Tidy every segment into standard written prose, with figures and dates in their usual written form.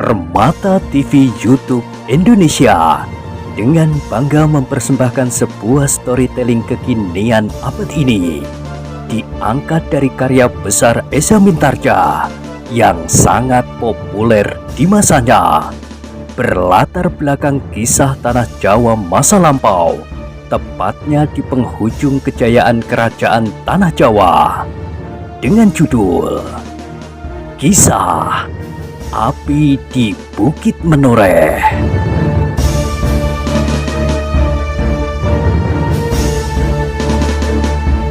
Permata TV YouTube Indonesia dengan bangga mempersembahkan sebuah storytelling kekinian abad ini, diangkat dari karya besar Esa Mintarja yang sangat populer di masanya, berlatar belakang kisah tanah Jawa masa lampau, tepatnya di penghujung kejayaan kerajaan tanah Jawa, dengan judul Kisah Api di Bukit Menoreh.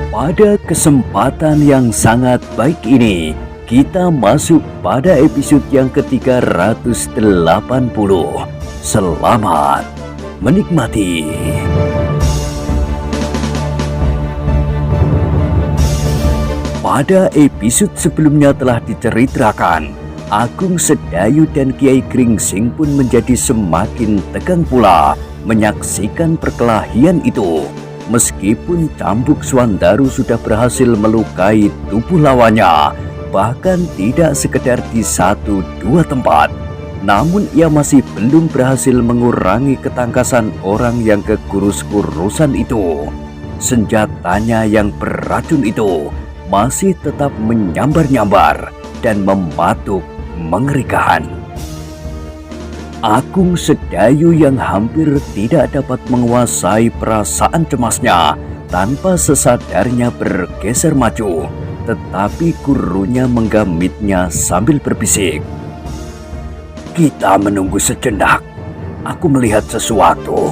Pada kesempatan yang sangat baik ini, kita masuk pada episode yang ke-380. Selamat menikmati. Pada episode sebelumnya telah diceritakan, Agung Sedayu dan Kiai Gringsing pun menjadi semakin tegang pula menyaksikan perkelahian itu. Meskipun cambuk Swandaru sudah berhasil melukai tubuh lawannya, bahkan tidak sekedar di 1-2 tempat, namun ia masih belum berhasil mengurangi ketangkasan orang yang kekurus-kurusan itu. Senjatanya yang beracun itu masih tetap menyambar-nyambar dan mematuk mengerikan. Agung Sedayu yang hampir tidak dapat menguasai perasaan cemasnya tanpa sesadarnya bergeser maju, tetapi gurunya menggamitnya sambil berbisik, "Kita menunggu sejenak, aku melihat sesuatu."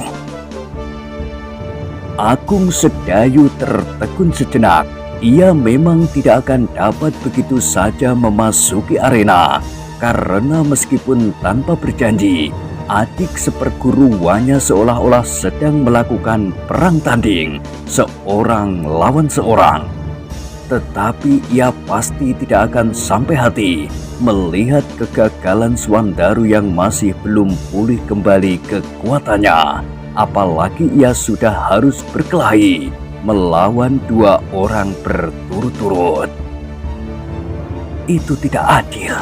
Agung Sedayu tertegun sejenak. Ia memang tidak akan dapat begitu saja memasuki arena, karena meskipun tanpa berjanji, adik seperguruannya seolah-olah sedang melakukan perang tanding, seorang lawan seorang. Tetapi ia pasti tidak akan sampai hati melihat kegagalan Swandaru yang masih belum pulih kembali kekuatannya, apalagi ia sudah harus berkelahi melawan 2 orang berturut-turut. "Itu tidak adil,"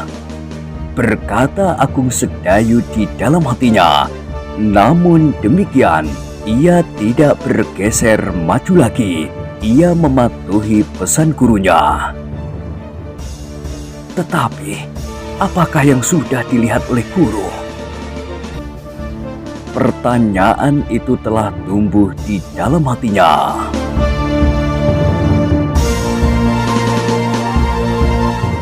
berkata Agung Sedayu di dalam hatinya. Namun demikian, ia tidak bergeser maju lagi. Ia mematuhi pesan gurunya. Tetapi, apakah yang sudah dilihat oleh guru? Pertanyaan itu telah tumbuh di dalam hatinya.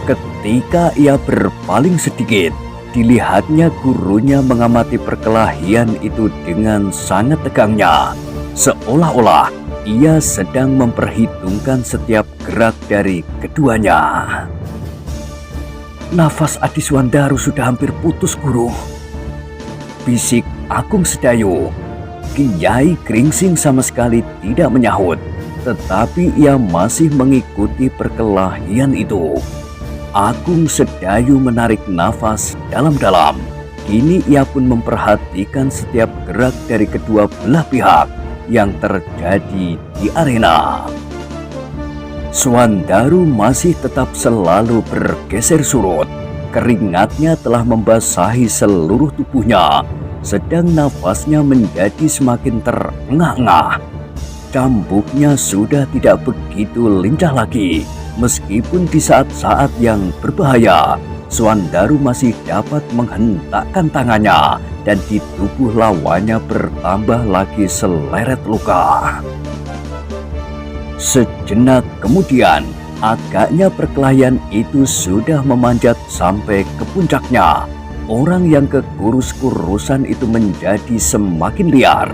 Ketika ia berpaling sedikit, dilihatnya gurunya mengamati perkelahian itu dengan sangat tegangnya, seolah-olah ia sedang memperhitungkan setiap gerak dari keduanya. "Nafas Adi Swandaru sudah hampir putus, Guru," bisik Agung Sedayu. Kiai Gringsing sama sekali tidak menyahut, tetapi ia masih mengikuti perkelahian itu. Agung Sedayu menarik nafas dalam-dalam. Kini ia pun memperhatikan setiap gerak dari kedua belah pihak yang terjadi di arena. Swandaru masih tetap selalu bergeser surut. Keringatnya telah membasahi seluruh tubuhnya, sedang nafasnya menjadi semakin terengah-engah. Cambuknya sudah tidak begitu lincah lagi. Meskipun di saat-saat yang berbahaya, Swandaru masih dapat menghentakkan tangannya dan di tubuh lawannya bertambah lagi seleret luka. Sejenak kemudian, agaknya perkelahian itu sudah memanjat sampai ke puncaknya. Orang yang kekurus-kurusan itu menjadi semakin liar.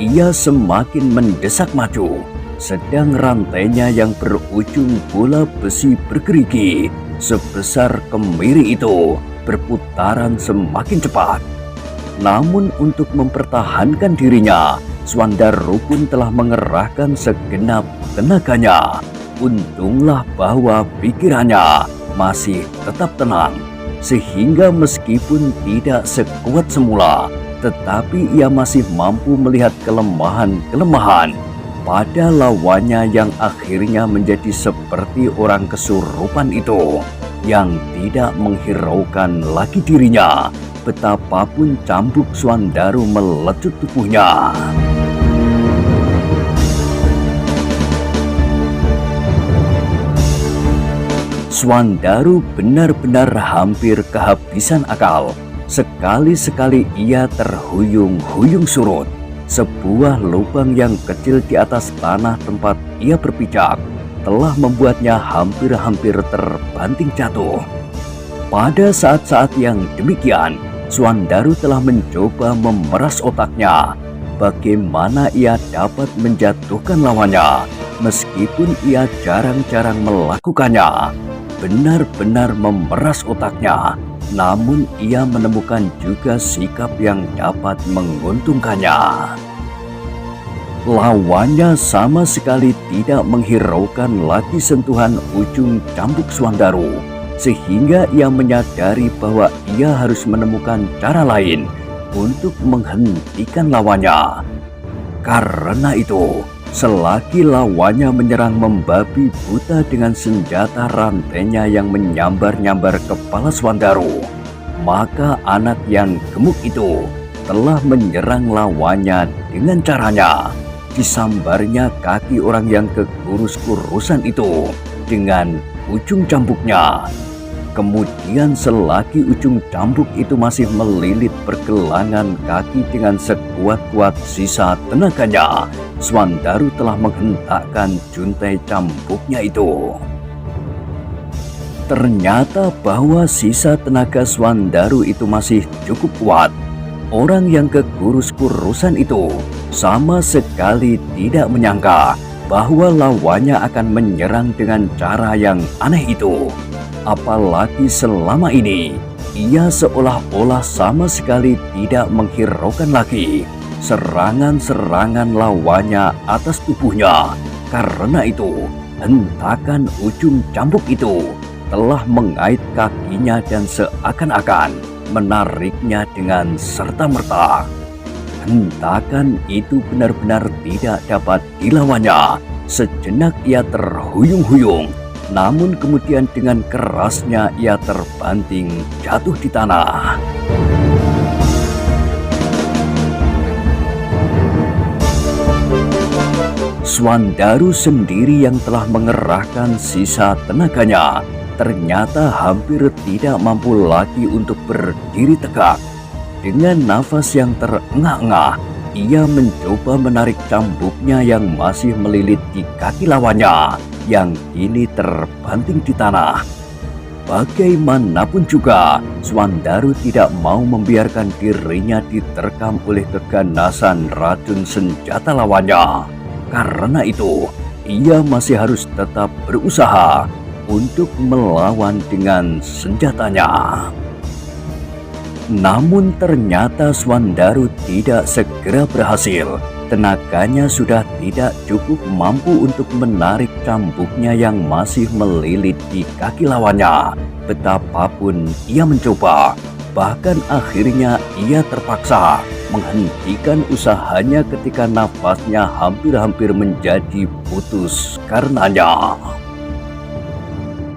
Ia semakin mendesak maju, sedang rantainya yang berujung bola besi bergerigi sebesar kemiri itu berputaran semakin cepat. Namun untuk mempertahankan dirinya, Swandaru pun telah mengerahkan segenap tenaganya. Untunglah bahwa pikirannya masih tetap tenang, sehingga meskipun tidak sekuat semula, tetapi ia masih mampu melihat kelemahan-kelemahan pada lawannya yang akhirnya menjadi seperti orang kesurupan itu, yang tidak menghiraukan lagi dirinya, betapapun cambuk Swandaru melecut tubuhnya. Swandaru benar-benar hampir kehabisan akal. Sekali-sekali ia terhuyung-huyung surut. Sebuah lubang yang kecil di atas tanah tempat ia berpijak telah membuatnya hampir-hampir terbanting jatuh. Pada saat-saat yang demikian, Swandaru telah mencoba memeras otaknya. Bagaimana ia dapat menjatuhkan lawannya, meskipun ia jarang-jarang melakukannya. Benar-benar memeras otaknya, namun ia menemukan juga sikap yang dapat menguntungkannya. Lawannya sama sekali tidak menghiraukan lagi sentuhan ujung cambuk Swandaru, sehingga ia menyadari bahwa ia harus menemukan cara lain untuk menghentikan lawannya. Karena itu, selagi lawannya menyerang membabi buta dengan senjata rantainya yang menyambar-nyambar kepala Swandaru, maka anak yang gemuk itu telah menyerang lawannya dengan caranya. Disambarnya kaki orang yang kekurus-kurusan itu dengan ujung cambuknya. Kemudian selagi ujung cambuk itu masih melilit pergelangan kaki dengan sekuat-kuat sisa tenaganya, Swandaru telah menghentakkan juntai cambuknya itu. Ternyata bahwa sisa tenaga Swandaru itu masih cukup kuat. Orang yang kekurus-kurusan itu sama sekali tidak menyangka bahwa lawannya akan menyerang dengan cara yang aneh itu. Apalagi selama ini ia seolah-olah sama sekali tidak menghiraukan lagi serangan-serangan lawannya atas tubuhnya. Karena itu, hentakan ujung cambuk itu telah mengait kakinya dan seakan-akan menariknya dengan serta-merta. Hentakan itu benar-benar tidak dapat dilawannya. Sejenak ia terhuyung-huyung, namun kemudian dengan kerasnya ia terbanting jatuh di tanah. Swandaru sendiri yang telah mengerahkan sisa tenaganya ternyata hampir tidak mampu lagi untuk berdiri tegak. Dengan nafas yang terengah-engah, ia mencoba menarik cambuknya yang masih melilit di kaki lawannya yang kini terbanting di tanah. Bagaimanapun juga, Swandaru tidak mau membiarkan dirinya diterkam oleh keganasan racun senjata lawannya. Karena itu, ia masih harus tetap berusaha untuk melawan dengan senjatanya. Namun ternyata Swandaru tidak segera berhasil. Tenaganya sudah tidak cukup mampu untuk menarik cambuknya yang masih melilit di kaki lawannya. Betapapun ia mencoba, bahkan akhirnya ia terpaksa menghentikan usahanya ketika nafasnya hampir-hampir menjadi putus karenanya.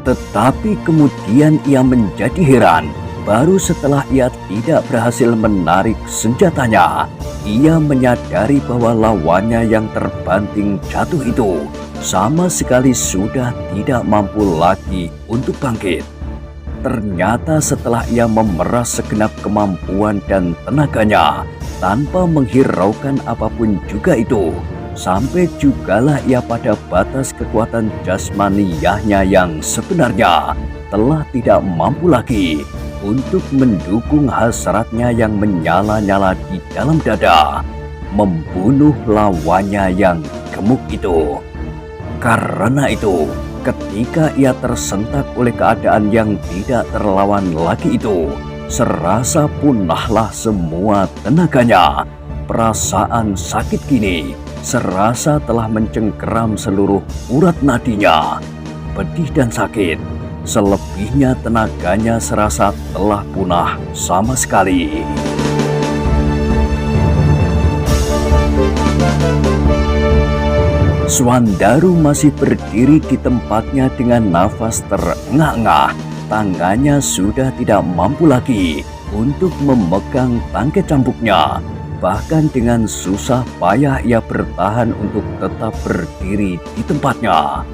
Tetapi kemudian ia menjadi heran. Baru setelah ia tidak berhasil menarik senjatanya, ia menyadari bahwa lawannya yang terbanting jatuh itu sama sekali sudah tidak mampu lagi untuk bangkit. Ternyata setelah ia memeras segenap kemampuan dan tenaganya tanpa menghiraukan apapun juga itu, sampai jugalah ia pada batas kekuatan jasmaniyahnya yang sebenarnya telah tidak mampu lagi untuk mendukung hasratnya yang menyala-nyala di dalam dada, membunuh lawannya yang gemuk itu. Karena itu, ketika ia tersentak oleh keadaan yang tidak terlawan lagi itu, serasa punahlah semua tenaganya. Perasaan sakit kini serasa telah mencengkeram seluruh urat nadinya. Pedih dan sakit, selebihnya tenaganya serasa telah punah sama sekali. Swandaru masih berdiri di tempatnya dengan nafas terengah-engah. Tangannya sudah tidak mampu lagi untuk memegang tangkai cambuknya. Bahkan dengan susah payah ia bertahan untuk tetap berdiri di tempatnya.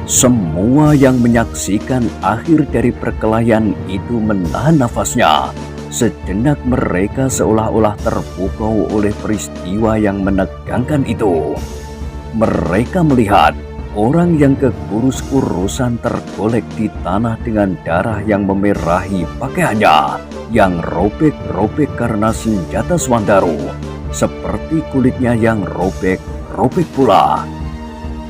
Semua yang menyaksikan akhir dari perkelahian itu menahan nafasnya. Sejenak mereka seolah-olah terpukau oleh peristiwa yang menegangkan itu. Mereka melihat orang yang kekurus-kurusan tergolek di tanah dengan darah yang memerahi pakaiannya, yang robek-robek karena senjata Swandaru, seperti kulitnya yang robek-robek pula.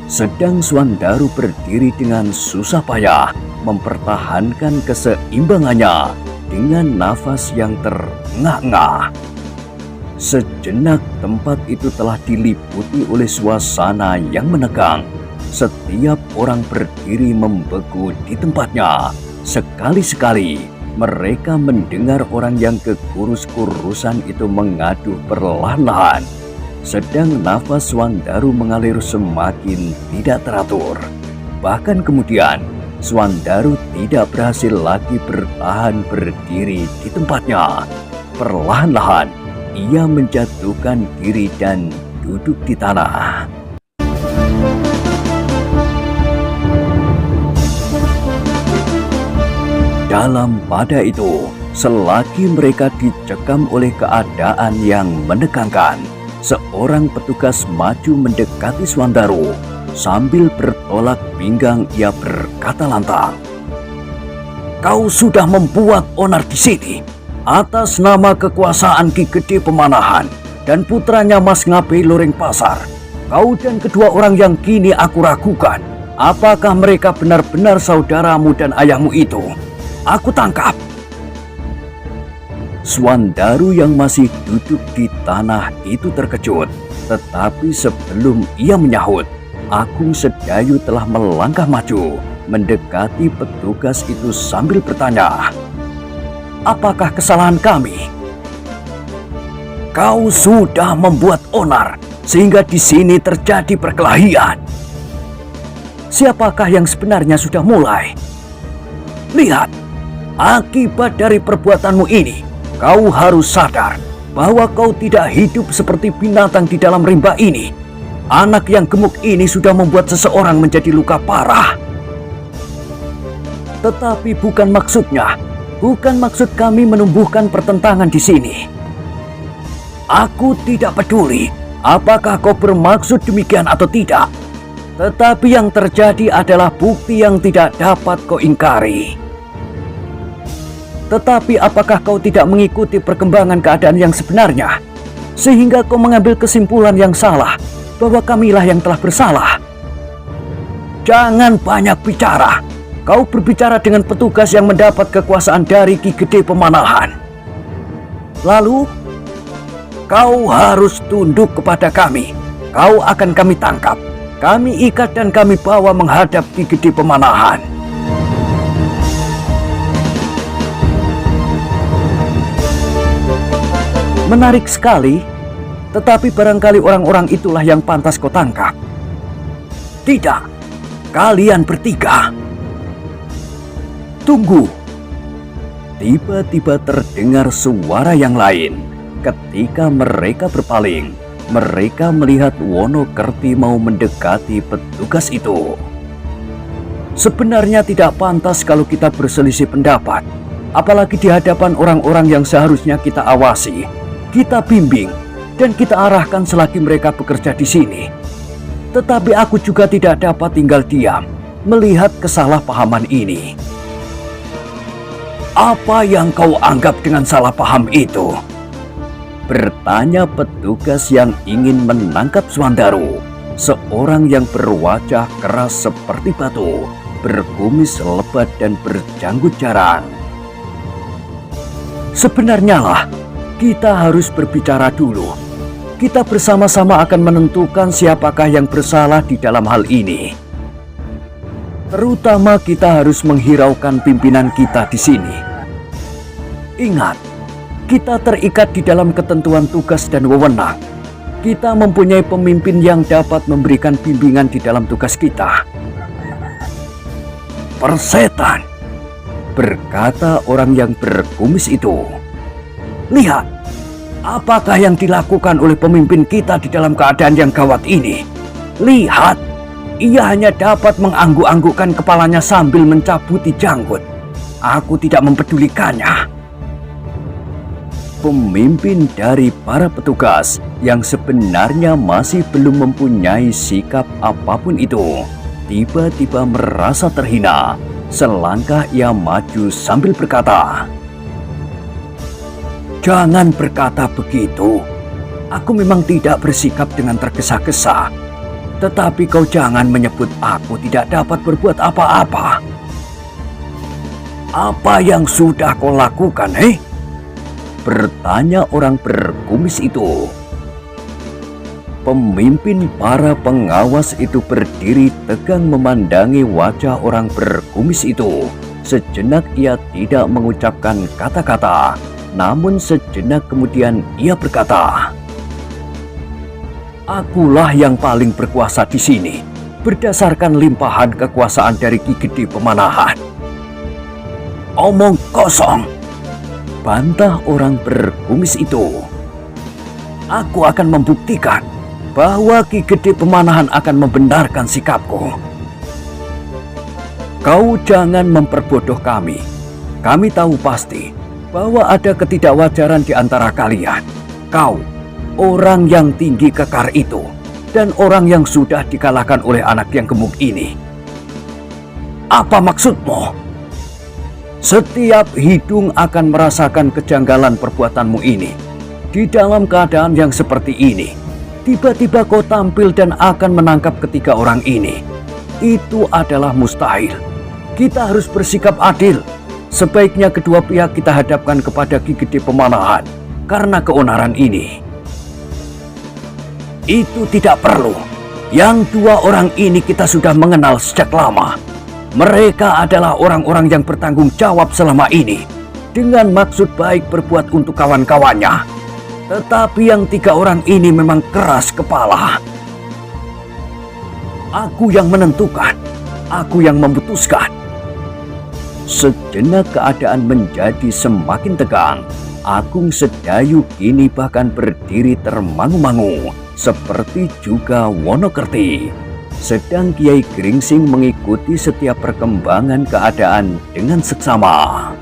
Sedang Swandaru berdiri dengan susah payah mempertahankan keseimbangannya dengan nafas yang terengah-engah. Sejenak tempat itu telah diliputi oleh suasana yang menegang. Setiap orang berdiri membeku di tempatnya. Sekali-sekali mereka mendengar orang yang kekurus-kurusan itu mengadu perlahan-lahan. Sedang nafas Swandaru mengalir semakin tidak teratur. Bahkan kemudian Swandaru tidak berhasil lagi bertahan berdiri di tempatnya. Perlahan-lahan ia menjatuhkan diri dan duduk di tanah. Dalam pada itu, selagi mereka dicekam oleh keadaan yang menegangkan, seorang petugas maju mendekati Swandaru. Sambil bertolak pinggang ia berkata lantang, "Kau sudah membuat onar di sini atas nama kekuasaan Ki Gede Pemanahan dan putranya Mas Ngabe Loreng Pasar. Kau dan kedua orang yang kini aku ragukan, apakah mereka benar-benar saudaramu dan ayahmu itu? Aku tangkap." Swandaru yang masih duduk di tanah itu terkejut, tetapi sebelum ia menyahut, Agung Sedayu telah melangkah maju mendekati petugas itu sambil bertanya, "Apakah kesalahan kami?" "Kau sudah membuat onar sehingga di sini terjadi perkelahian. Siapakah yang sebenarnya sudah mulai? Lihat, akibat dari perbuatanmu ini, kau harus sadar bahwa kau tidak hidup seperti binatang di dalam rimba ini. Anak yang gemuk ini sudah membuat seseorang menjadi luka parah. Tetapi bukan maksud kami menumbuhkan pertentangan di sini. Aku tidak peduli apakah kau bermaksud demikian atau tidak. Tetapi yang terjadi adalah bukti yang tidak dapat kau ingkari. Tetapi apakah kau tidak mengikuti perkembangan keadaan yang sebenarnya, sehingga kau mengambil kesimpulan yang salah bahwa kamilah yang telah bersalah? Jangan banyak bicara. Kau berbicara dengan petugas yang mendapat kekuasaan dari Ki Gede Pemanahan. Lalu, kau harus tunduk kepada kami. Kau akan kami tangkap, kami ikat dan kami bawa menghadap Ki Gede Pemanahan." Menarik sekali, tetapi barangkali orang-orang itulah yang pantas kau tangkap. Tidak, kalian bertiga. Tunggu. Tiba-tiba terdengar suara yang lain. Ketika mereka berpaling, mereka melihat Wonokerti mau mendekati petugas itu. Sebenarnya tidak pantas kalau kita berselisih pendapat, apalagi di hadapan orang-orang yang seharusnya kita awasi, kita bimbing, dan kita arahkan selagi mereka bekerja di sini. Tetapi aku juga tidak dapat tinggal diam melihat kesalahpahaman ini. "Apa yang kau anggap dengan salah paham itu?" bertanya petugas yang ingin menangkap Swandaru, seorang yang berwajah keras seperti batu, berkumis lebat dan berjanggut jarang. "Sebenarnya lah, kita harus berbicara dulu. Kita bersama-sama akan menentukan siapakah yang bersalah di dalam hal ini. Terutama kita harus menghiraukan pimpinan kita di sini. Ingat, kita terikat di dalam ketentuan tugas dan wewenang. Kita mempunyai pemimpin yang dapat memberikan bimbingan di dalam tugas kita." "Persetan, berkata orang yang berkumis itu. "Lihat, apakah yang dilakukan oleh pemimpin kita di dalam keadaan yang gawat ini? Lihat, ia hanya dapat mengangguk-anggukkan kepalanya sambil mencabuti janggut. Aku tidak mempedulikannya." Pemimpin dari para petugas yang sebenarnya masih belum mempunyai sikap apapun itu tiba-tiba merasa terhina. Selangkah ia maju sambil berkata, "Jangan berkata begitu. Aku memang tidak bersikap dengan tergesa-gesa. Tetapi kau jangan menyebut aku tidak dapat berbuat apa-apa." "Apa yang sudah kau lakukan, bertanya orang berkumis itu. Pemimpin para pengawas itu berdiri tegang memandangi wajah orang berkumis itu. Sejenak ia tidak mengucapkan kata-kata, namun sejenak kemudian ia berkata, "Akulah yang paling berkuasa di sini, berdasarkan limpahan kekuasaan dari Ki Gede Pemanahan." "Omong kosong," bantah orang berkumis itu. "Aku akan membuktikan bahwa Ki Gede Pemanahan akan membenarkan sikapku." "Kau jangan memperbodoh kami. Kami tahu pasti bahwa ada ketidakwajaran di antara kalian. Kau, orang yang tinggi kekar itu, dan orang yang sudah dikalahkan oleh anak yang gemuk ini. Apa maksudmu? Setiap hidung akan merasakan kejanggalan perbuatanmu ini. Di dalam keadaan yang seperti ini, tiba-tiba kau tampil dan akan menangkap ketiga orang ini. Itu adalah mustahil. Kita harus bersikap adil. Sebaiknya kedua pihak kita hadapkan kepada Ki Gede Pemanahan karena keonaran ini." "Itu tidak perlu. Yang dua orang ini kita sudah mengenal sejak lama. Mereka adalah orang-orang yang bertanggung jawab selama ini dengan maksud baik berbuat untuk kawan-kawannya. Tetapi yang tiga orang ini memang keras kepala. Aku yang menentukan, aku yang memutuskan." Sejenak keadaan menjadi semakin tegang. Agung Sedayu kini bahkan berdiri termangu-mangu, seperti juga Wonokerti. Sedang Kiai Gringsing mengikuti setiap perkembangan keadaan dengan seksama.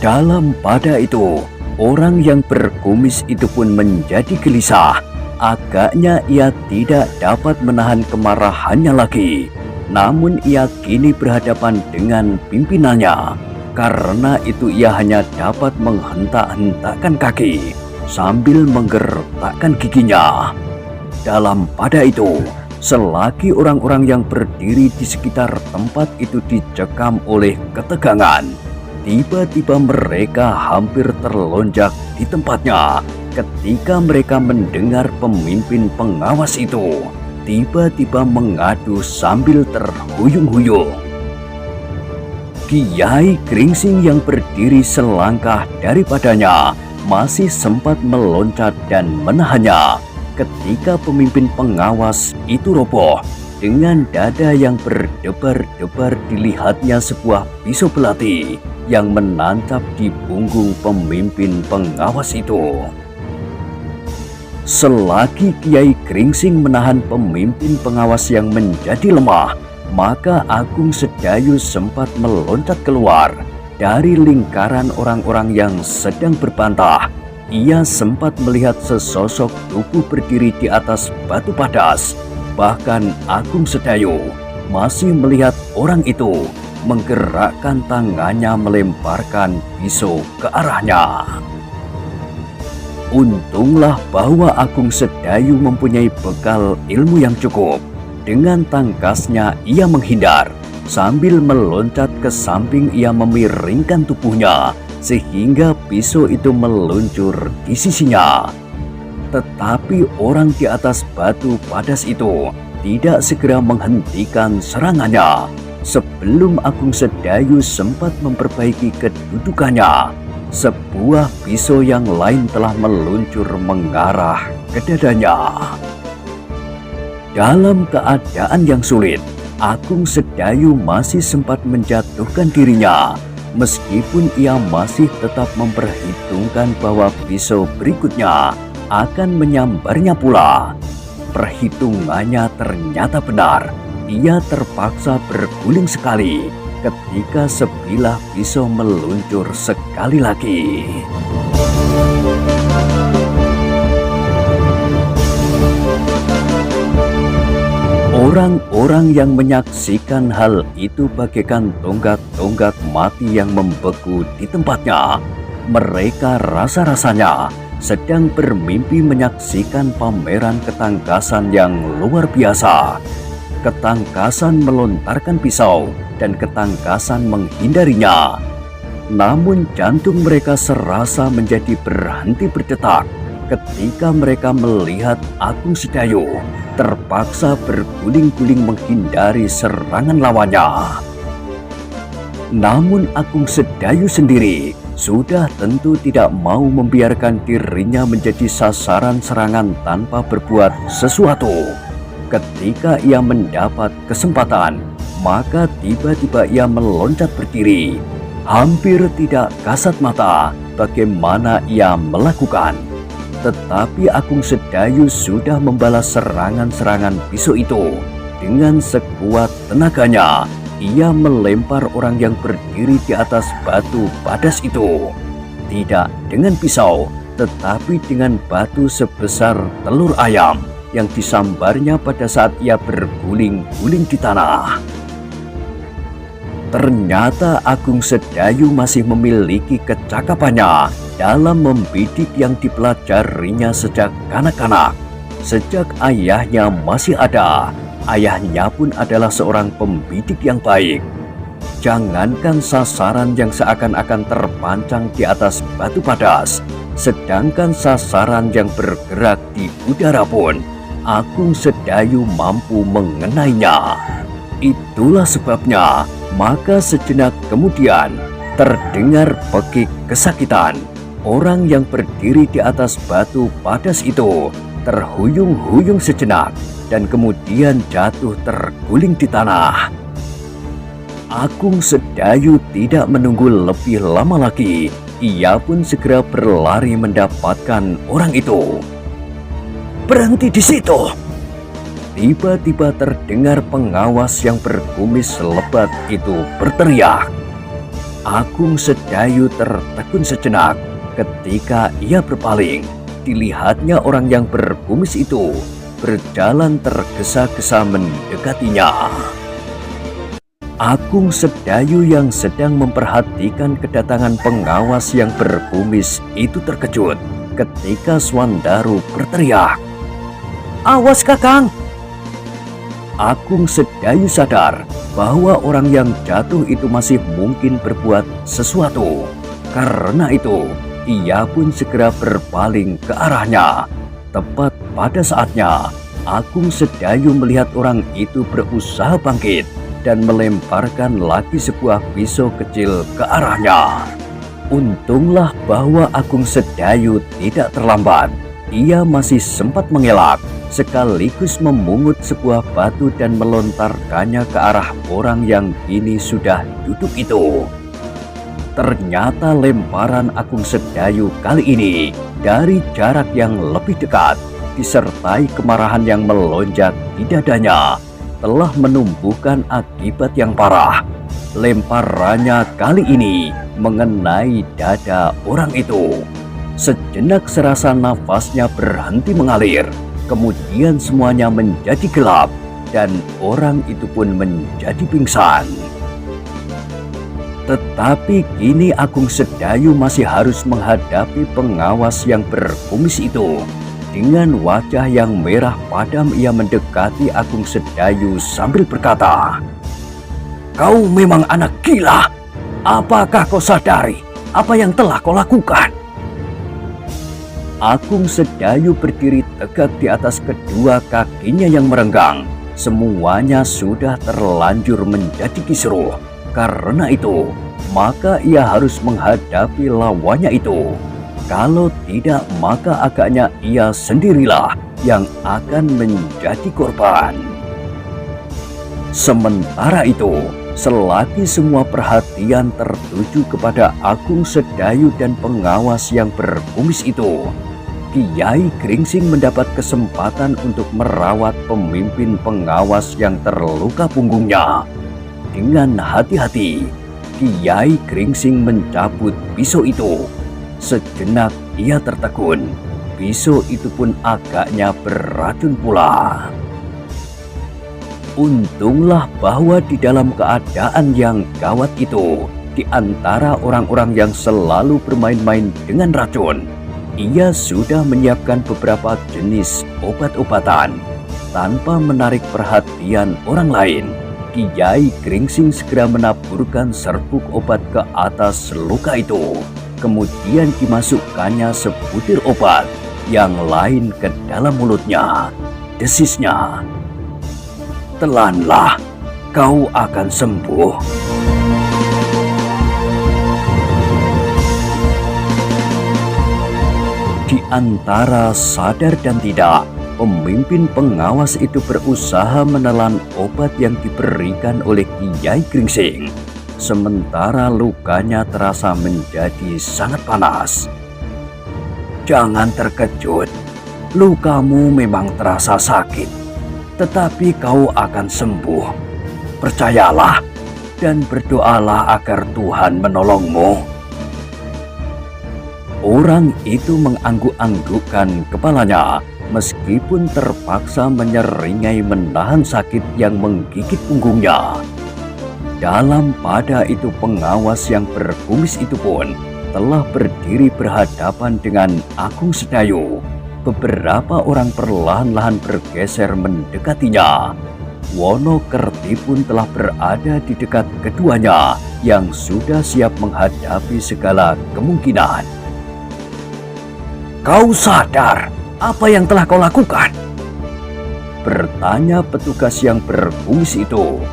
Dalam pada itu, orang yang berkumis itu pun menjadi gelisah. Agaknya ia tidak dapat menahan kemarahannya lagi. Namun ia kini berhadapan dengan pimpinannya. Karena itu ia hanya dapat menghentak-hentakkan kaki sambil menggertakkan giginya. Dalam pada itu, selagi orang-orang yang berdiri di sekitar tempat itu dicekam oleh ketegangan, tiba-tiba mereka hampir terlonjak di tempatnya ketika mereka mendengar pemimpin pengawas itu tiba-tiba mengadu sambil terhuyung-huyung. Kiai Gringsing yang berdiri selangkah daripadanya masih sempat meloncat dan menahannya ketika pemimpin pengawas itu roboh. Dengan dada yang berdebar-debar dilihatnya sebuah pisau belati yang menancap di punggung pemimpin pengawas itu. Selagi Kiai Gringsing menahan pemimpin pengawas yang menjadi lemah, maka Agung Sedayu sempat meloncat keluar dari lingkaran orang-orang yang sedang berbantah. Ia sempat melihat sesosok tubuh berdiri di atas batu padas. Bahkan Agung Sedayu masih melihat orang itu menggerakkan tangannya melemparkan pisau ke arahnya. Untunglah bahwa Agung Sedayu mempunyai bekal ilmu yang cukup. Dengan tangkasnya ia menghindar. Sambil meloncat ke samping ia memiringkan tubuhnya sehingga pisau itu meluncur di sisinya. Tetapi orang di atas batu padas itu tidak segera menghentikan serangannya. Sebelum Agung Sedayu sempat memperbaiki kedudukannya, sebuah pisau yang lain telah meluncur mengarah ke dadanya. Dalam keadaan yang sulit, Agung Sedayu masih sempat menjatuhkan dirinya, meskipun ia masih tetap memperhitungkan bahwa pisau berikutnya akan menyambarnya pula. Perhitungannya ternyata benar. Ia terpaksa berguling sekali ketika sebilah pisau meluncur sekali lagi. Orang-orang yang menyaksikan hal itu bagaikan tonggak-tonggak mati yang membeku di tempatnya. Mereka rasa-rasanya sedang bermimpi menyaksikan pameran ketangkasan yang luar biasa. Ketangkasan melontarkan pisau dan ketangkasan menghindarinya. Namun jantung mereka serasa menjadi berhenti berdetak ketika mereka melihat Agung Sedayu terpaksa berguling-guling menghindari serangan lawannya. Namun Agung Sedayu sendiri sudah tentu tidak mau membiarkan dirinya menjadi sasaran serangan tanpa berbuat sesuatu. Ketika ia mendapat kesempatan, maka tiba-tiba ia meloncat berdiri. Hampir tidak kasat mata bagaimana ia melakukan. Tetapi Agung Sedayu sudah membalas serangan-serangan pisau itu. Dengan sekuat tenaganya, ia melempar orang yang berdiri di atas batu padas itu. Tidak dengan pisau, tetapi dengan batu sebesar telur ayam yang disambarnya pada saat ia berguling-guling di tanah. Ternyata Agung Sedayu masih memiliki kecakapannya dalam membidik yang dipelajarinya sejak kanak-kanak. Sejak ayahnya masih ada, ayahnya pun adalah seorang pembidik yang baik. Jangankan sasaran yang seakan-akan terpancang di atas batu padas, sedangkan sasaran yang bergerak di udara pun Agung Sedayu mampu mengenainya. Itulah sebabnya maka sejenak kemudian terdengar pekik kesakitan. Orang yang berdiri di atas batu padas itu terhuyung-huyung sejenak dan kemudian jatuh terguling di tanah. Agung Sedayu tidak menunggu lebih lama lagi. Ia pun segera berlari mendapatkan orang itu. "Berhenti di situ!" Tiba-tiba terdengar pengawas yang berkumis lebat itu berteriak. Agung Sedayu tertegun sejenak. Ketika ia berpaling, dilihatnya orang yang berkumis itu berjalan tergesa-gesa mendekatinya. Agung Sedayu yang sedang memperhatikan kedatangan pengawas yang berkumis itu terkejut ketika Swandaru berteriak, "Awas Kakang!" Agung Sedayu sadar bahwa orang yang jatuh itu masih mungkin berbuat sesuatu. Karena itu, ia pun segera berpaling ke arahnya. Tepat pada saatnya, Agung Sedayu melihat orang itu berusaha bangkit dan melemparkan lagi sebuah pisau kecil ke arahnya. Untunglah bahwa Agung Sedayu tidak terlambat. Ia masih sempat mengelak, sekaligus memungut sebuah batu dan melontarkannya ke arah orang yang kini sudah duduk itu. Ternyata lemparan Agung Sedayu kali ini dari jarak yang lebih dekat, disertai kemarahan yang melonjak di dadanya, telah menumbuhkan akibat yang parah. Lemparannya kali ini mengenai dada orang itu. Sejenak serasa nafasnya berhenti mengalir. Kemudian semuanya menjadi gelap dan orang itu pun menjadi pingsan. Tetapi kini Agung Sedayu masih harus menghadapi pengawas yang berkumis itu. Dengan wajah yang merah padam ia mendekati Agung Sedayu sambil berkata, "Kau memang anak gila. Apakah kau sadari apa yang telah kau lakukan?" Agung Sedayu berdiri tegak di atas kedua kakinya yang merenggang. Semuanya sudah terlanjur menjadi kisruh. Karena itu, maka ia harus menghadapi lawannya itu. Kalau tidak, maka agaknya ia sendirilah yang akan menjadi korban. Sementara itu, selagi semua perhatian tertuju kepada Agung Sedayu dan pengawas yang berkumis itu, Kiai Gringsing mendapat kesempatan untuk merawat pemimpin pengawas yang terluka punggungnya. Dengan hati-hati, Kiai Gringsing mencabut pisau itu. Sejenak ia tertegun. Pisau itu pun agaknya beracun pula. Untunglah bahwa di dalam keadaan yang gawat itu, di antara orang-orang yang selalu bermain-main dengan racun, ia sudah menyiapkan beberapa jenis obat-obatan. Tanpa menarik perhatian orang lain, Kiai Gringsing segera menaburkan serbuk obat ke atas luka itu. Kemudian dimasukkannya sebutir obat yang lain ke dalam mulutnya. Desisnya, "Telanlah, kau akan sembuh." Di antara sadar dan tidak, pemimpin pengawas itu berusaha menelan obat yang diberikan oleh Kiai Gringsing. Sementara lukanya terasa menjadi sangat panas. "Jangan terkejut, lukamu memang terasa sakit, tetapi kau akan sembuh. Percayalah dan berdoalah agar Tuhan menolongmu." Orang itu mengangguk-anggukkan kepalanya meskipun terpaksa menyeringai menahan sakit yang menggigit punggungnya. Dalam pada itu pengawas yang berkumis itu pun telah berdiri berhadapan dengan Agung Sedayu. Beberapa orang perlahan-lahan bergeser mendekatinya. Wonokerti pun telah berada di dekat keduanya yang sudah siap menghadapi segala kemungkinan. "Kau sadar apa yang telah kau lakukan?" bertanya petugas yang berkumis itu.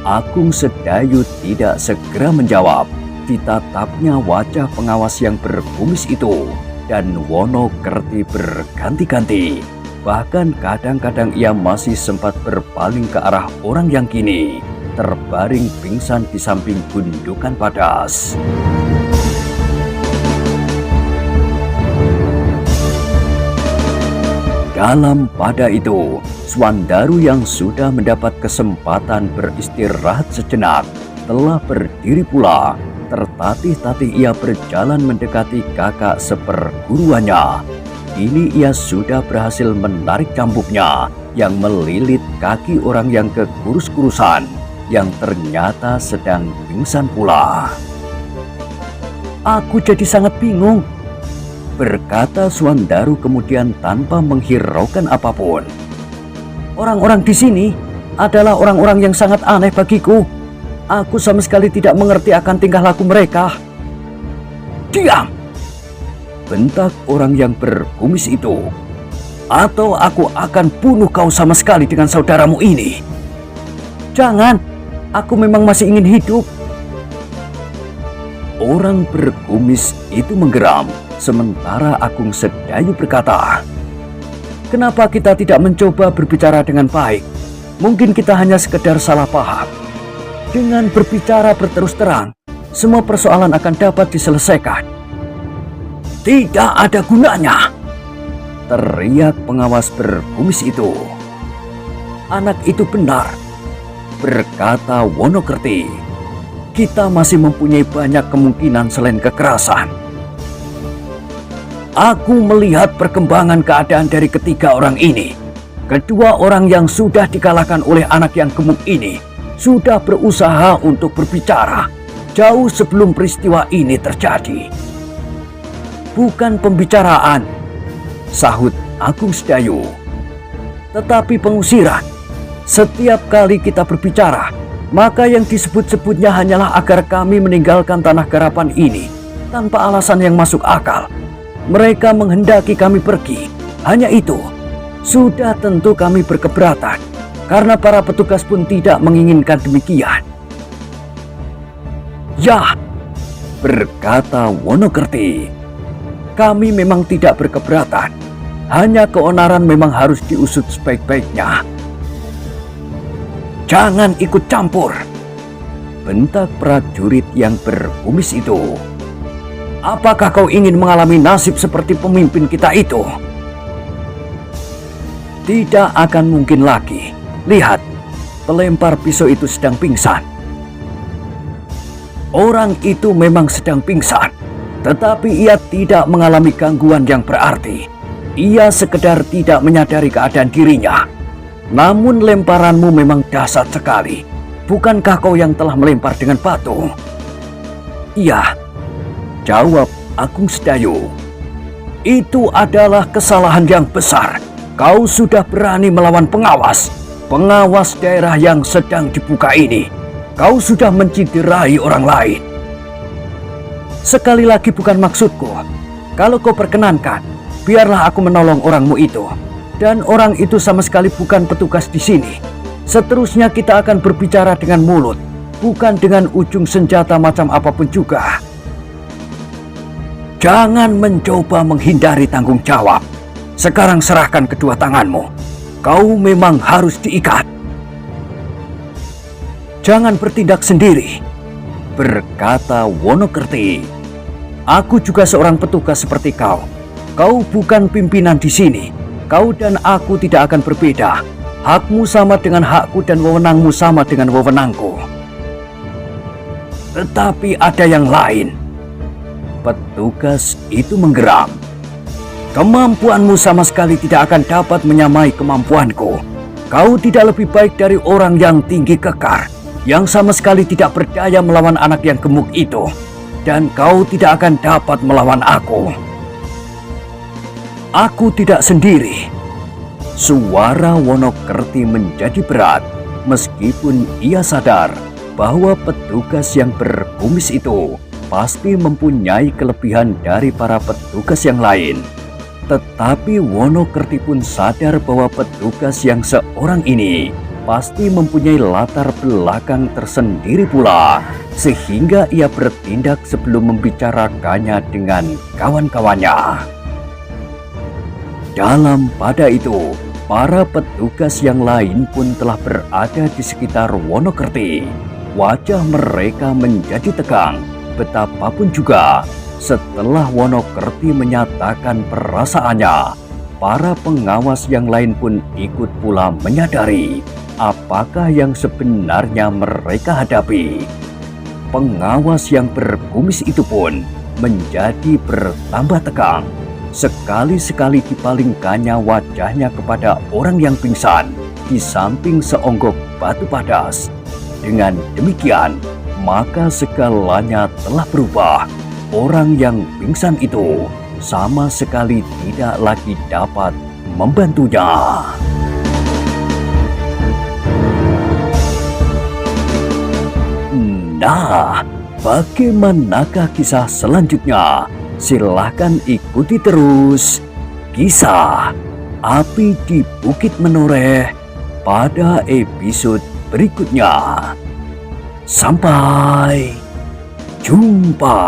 Agung Sedayu tidak segera menjawab. Ditatapnya wajah pengawas yang berkumis itu, dan Wonokerti berganti-ganti. Bahkan kadang-kadang ia masih sempat berpaling ke arah orang yang kini terbaring pingsan di samping gundukan padas. Dalam pada itu, Swandaru yang sudah mendapat kesempatan beristirahat sejenak telah berdiri pula. Tertatih-tatih ia berjalan mendekati kakak seperguruannya. Kini ia sudah berhasil menarik cambuknya yang melilit kaki orang yang kekurus-kurusan yang ternyata sedang pingsan pula. "Aku jadi sangat bingung," berkata Swandaru kemudian tanpa menghiraukan apapun. "Orang-orang di sini adalah orang-orang yang sangat aneh bagiku. Aku sama sekali tidak mengerti akan tingkah laku mereka." "Diam!" bentak orang yang berkumis itu. "Atau aku akan bunuh kau sama sekali dengan saudaramu ini." "Jangan, aku memang masih ingin hidup." Orang berkumis itu menggeram. Sementara Agung Sedayu berkata, "Kenapa kita tidak mencoba berbicara dengan baik? Mungkin kita hanya sekedar salah paham. Dengan berbicara berterus terang, semua persoalan akan dapat diselesaikan." "Tidak ada gunanya!" teriak pengawas berkumis itu. "Anak itu benar," berkata Wonokerti. "Kita masih mempunyai banyak kemungkinan selain kekerasan." "Aku melihat perkembangan keadaan dari ketiga orang ini. Kedua orang yang sudah dikalahkan oleh anak yang gemuk ini sudah berusaha untuk berbicara jauh sebelum peristiwa ini terjadi." "Bukan pembicaraan," sahut Agung Sedayu, "tetapi pengusiran. Setiap kali kita berbicara, maka yang disebut-sebutnya hanyalah agar kami meninggalkan tanah garapan ini tanpa alasan yang masuk akal. Mereka menghendaki kami pergi. Hanya itu. Sudah tentu kami berkeberatan, karena para petugas pun tidak menginginkan demikian." "Ya," berkata Wonokerti, "kami memang tidak berkeberatan. Hanya keonaran memang harus diusut sebaik-baiknya." Jangan ikut campur, bentak prajurit yang berkumis itu. Apakah kau ingin mengalami nasib seperti pemimpin kita itu? Tidak akan mungkin lagi. Lihat, pelempar pisau itu sedang pingsan. Orang itu memang sedang pingsan, tetapi ia tidak mengalami gangguan yang berarti. Ia sekedar tidak menyadari keadaan dirinya. Namun lemparanmu memang dahsyat sekali. Bukankah kau yang telah melempar dengan batu? Iya, jawab Agung Sedayu. Itu adalah kesalahan yang besar. Kau sudah berani melawan pengawas daerah yang sedang dibuka ini. Kau sudah menciderai orang lain. Sekali lagi bukan maksudku. Kalau kau perkenankan, biarlah aku menolong orangmu itu. Dan orang itu sama sekali bukan petugas di sini. Seterusnya kita akan berbicara dengan mulut, bukan dengan ujung senjata macam apapun juga. Jangan mencoba menghindari tanggung jawab. Sekarang serahkan kedua tanganmu. Kau memang harus diikat. Jangan bertindak sendiri, berkata Wonokerti. Aku juga seorang petugas seperti kau. Kau bukan pimpinan di sini. Kau dan aku tidak akan berbeda. Hakmu sama dengan hakku dan wewenangmu sama dengan wewenangku. Tetapi ada yang lain. Petugas itu menggeram. Kemampuanmu sama sekali tidak akan dapat menyamai kemampuanku. Kau tidak lebih baik dari orang yang tinggi kekar, yang sama sekali tidak berdaya melawan anak yang gemuk itu. Dan kau tidak akan dapat melawan aku. Aku tidak sendiri. Suara Wonokerti menjadi berat meskipun ia sadar bahwa petugas yang berkumis itu pasti mempunyai kelebihan dari para petugas yang lain. Tetapi Wonokerti pun sadar bahwa petugas yang seorang ini pasti mempunyai latar belakang tersendiri pula, sehingga ia bertindak sebelum membicarakannya dengan kawan-kawannya. Dalam pada itu, para petugas yang lain pun telah berada di sekitar Wonokerti. Wajah mereka menjadi tegang, betapapun juga setelah Wonokerti menyatakan perasaannya, para pengawas yang lain pun ikut pula menyadari apakah yang sebenarnya mereka hadapi. Pengawas yang berkumis itu pun menjadi bertambah tegang. Sekali-sekali dipalingkannya wajahnya kepada orang yang pingsan di samping seonggok batu padas. Dengan demikian, maka segalanya telah berubah. Orang yang pingsan itu sama sekali tidak lagi dapat membantunya. Nah, bagaimanakah kisah selanjutnya? Silahkan ikuti terus kisah Api di Bukit Menoreh pada episode berikutnya. Sampai jumpa.